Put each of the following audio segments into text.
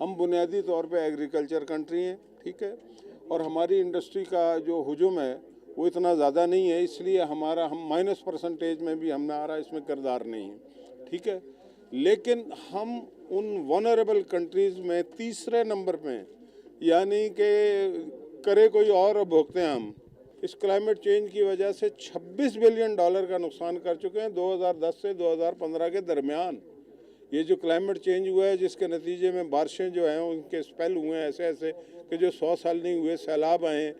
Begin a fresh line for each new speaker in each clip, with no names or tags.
ہم بنیادی طور پہ ایگریکلچر کنٹری ہیں، ٹھیک ہے، اور ہماری انڈسٹری کا جو ہجوم ہے وہ اتنا زیادہ نہیں ہے، اس لیے ہم مائنس پرسنٹیج میں بھی ہمارا اس میں کردار نہیں ہے، ٹھیک ہے، لیکن ہم ان ونریبل کنٹریز میں تیسرے نمبر پہ ہیں، یعنی کہ کرے کوئی اور بھوگتے ہیں ہم۔ اس کلائمیٹ چینج کی وجہ سے $26 بلین کا نقصان کر چکے ہیں 2010 سے 2015 کے درمیان۔ یہ جو کلائمیٹ چینج ہوا ہے جس کے نتیجے میں بارشیں جو ہیں ان کے اسپیل ہوئے ہیں ایسے کہ جو 100 سال نہیں ہوئے، سیلاب آئے ہیں،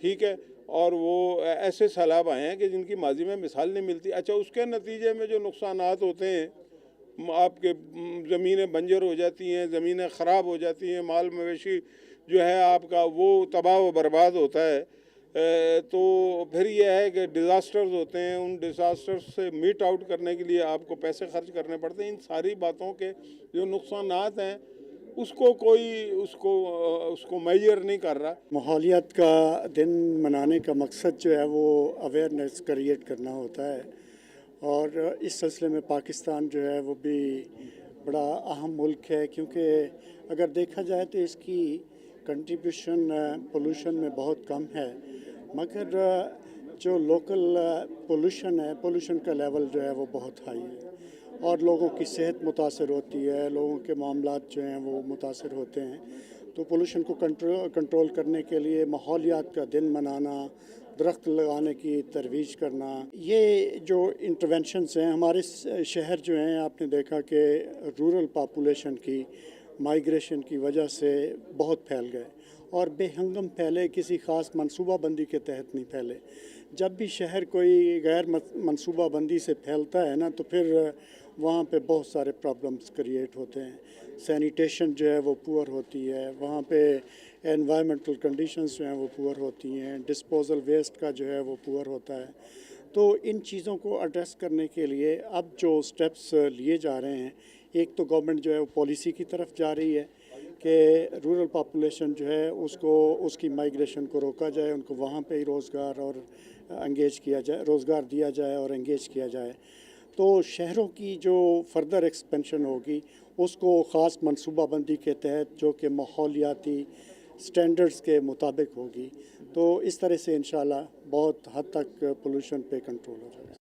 ٹھیک ہے، اور وہ ایسے سیلاب آئے ہیں کہ جن کی ماضی میں مثال نہیں ملتی۔ اچھا، اس کے نتیجے میں جو نقصانات ہوتے ہیں، آپ کے زمینیں بنجر ہو جاتی ہیں، زمینیں خراب ہو جاتی ہیں، مال مویشی جو ہے آپ کا وہ تباہ و برباد ہوتا ہے، تو پھر یہ ہے کہ ڈیزاسٹرز ہوتے ہیں، ان ڈیزاسٹرز سے میٹ آؤٹ کرنے کے لیے آپ کو پیسے خرچ کرنے پڑتے ہیں۔ ان ساری باتوں کے جو نقصانات ہیں اس کو کوئی اس کو میجر نہیں کر رہا۔
ماحولیات کا دن منانے کا مقصد جو ہے وہ اویئرنیس کریٹ کرنا ہوتا ہے، اور اس سلسلے میں پاکستان جو ہے وہ بھی بڑا اہم ملک ہے، کیونکہ اگر دیکھا جائے تو اس کی کنٹریبیوشن پولوشن میں بہت کم ہے، مگر جو لوکل پولوشن کا لیول جو ہے وہ بہت ہائی ہے، اور لوگوں کی صحت متاثر ہوتی ہے، لوگوں کے معاملات جو ہیں وہ متاثر ہوتے ہیں۔ تو پولوشن کو کنٹرول کرنے کے لیے ماحولیات کا دن منانا، درخت لگانے کی ترویج کرنا، یہ جو انٹرونشنز ہیں ہمارے شہر جو ہیں، آپ نے دیکھا کہ رورل پاپولیشن کی مائیگریشن کی وجہ سے بہت پھیل گئے، اور بے ہنگم پھیلے، کسی خاص منصوبہ بندی کے تحت نہیں پھیلے۔ جب بھی شہر کوئی غیر منصوبہ بندی سے پھیلتا ہے نا، تو پھر وہاں پہ بہت سارے پرابلمز کریٹ ہوتے ہیں۔ سینیٹیشن جو ہے وہ پور ہوتی ہے، وہاں پہ انوائرمنٹل کنڈیشنز جو ہیں وہ پور ہوتی ہیں، ڈسپوزل ویسٹ کا جو ہے وہ پور ہوتا ہے۔ تو ان چیزوں کو ایڈریس کرنے کے لیے اب جو سٹیپس لیے جا رہے ہیں، ایک تو گورنمنٹ جو ہے وہ پالیسی کی طرف جا رہی ہے کہ رورل پاپولیشن جو ہے اس کی مائیگریشن کو روکا جائے، ان کو وہاں پہ ہی روزگار دیا جائے اور انگیج کیا جائے۔ تو شہروں کی جو فردر ایکسپینشن ہوگی اس کو خاص منصوبہ بندی کے تحت، جو کہ ماحولیاتی سٹینڈرڈز کے مطابق ہوگی، تو اس طرح سے انشاءاللہ بہت حد تک پولوشن پہ کنٹرول ہو جائے گا۔